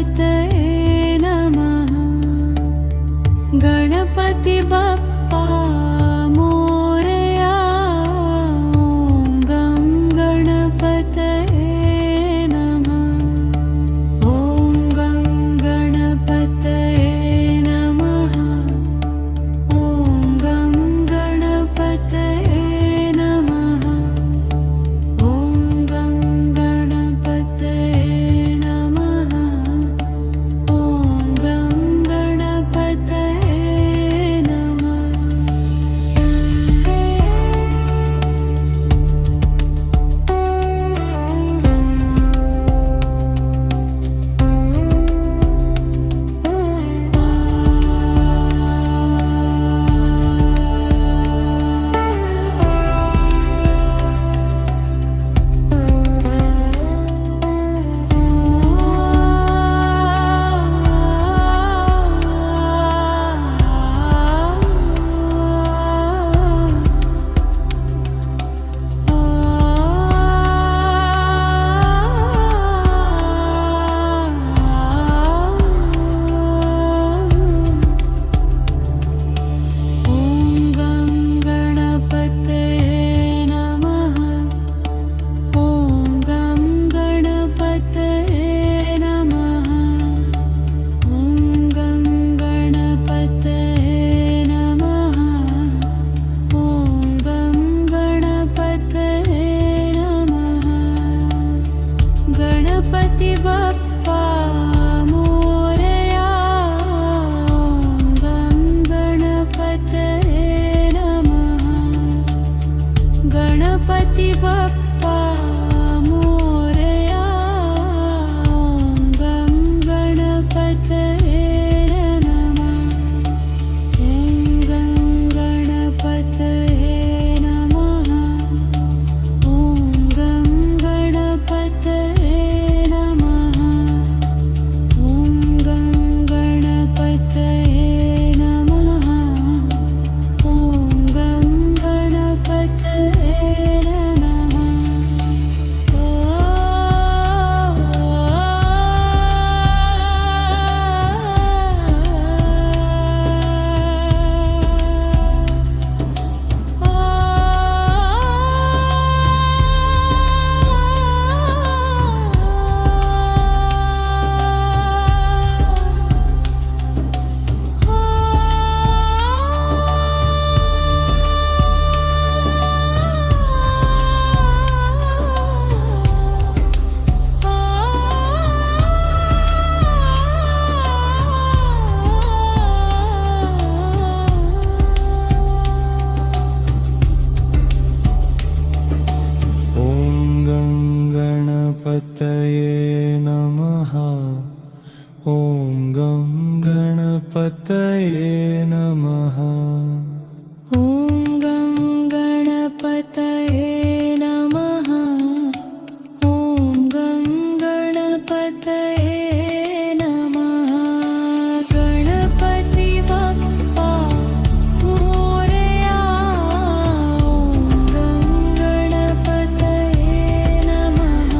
गणपतये नमः। गणपति बाप्पा मोरया। ॐ गं गणपतये नमः। ॐ गं गणपतये नमः। ॐ गं गणपतये नमः। ॐ गं गणपतये नमः। ॐ गं गणपतये नमः। ॐ गं गणपतये नमः। ॐ गं गणपतये नमः। ॐ गं गणपतये नमः। ॐ गं गणपतये नमः। गणपति बाप्पा मोरया। ॐ गं गणपतये नमः। गणपति बाप्पा मोरया। ॐ गं गणपतये नमः। ॐ गं गणपतये नमः। ॐ गं गणपतये नमः। ॐ गं गणपतये नमः। ॐ गं गणपतये नमः। ॐ गं गणपतये नमः। ॐ गं गणपतये नमः। ॐ गं गणपतये नमः। ॐ गं गणपतये नमः। गणपति बाप्पा मोरया। ॐ गं गणपतये नमः।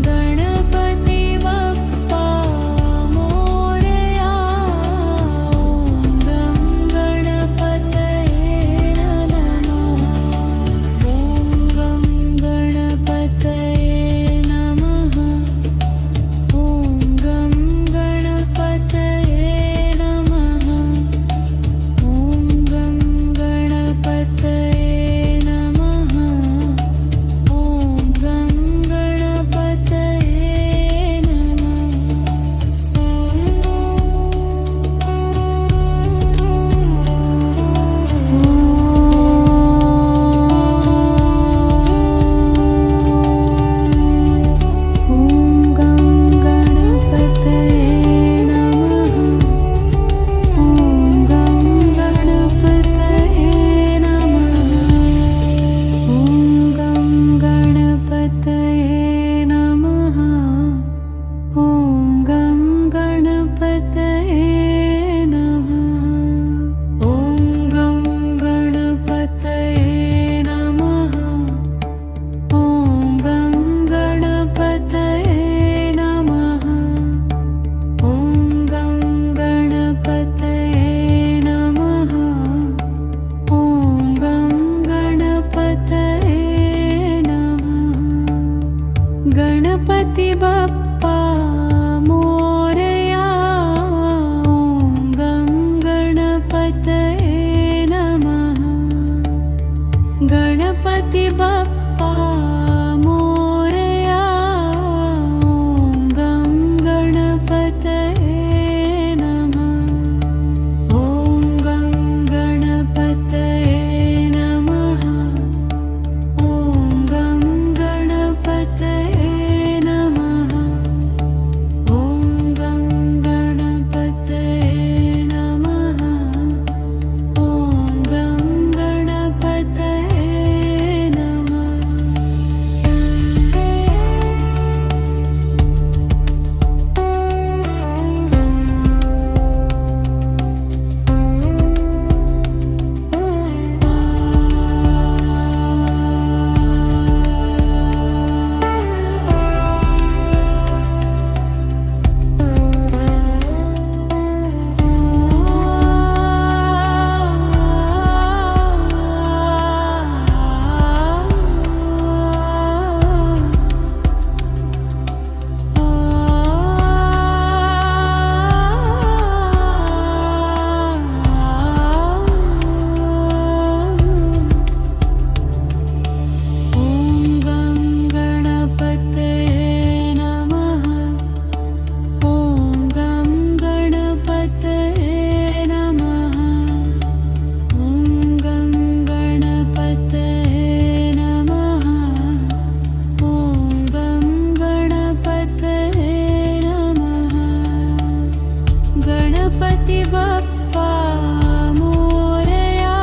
गणपति बाप्पा मोरया। ॐ गं गणपती बाप्पा मोरया. ओम गं गणपतये नमः. गणपती बाप्पा मोरया. ओम गं गणपतये नमः. ओम गं गणपतये नमः. ओम गं गणपतये नमः. ओम गं गणपतये नमः. ओम गं गणपतये नमः. ओम गं गणपतये नमः. ओम गं गणपतये नमः. ओम गं गणपतये नमः. ओम गं गणपतये नमः. गणपती बाप्पा मोरया.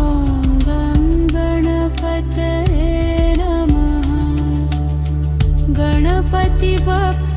ओम गं गणपतये नमः. गणपती बाप्पा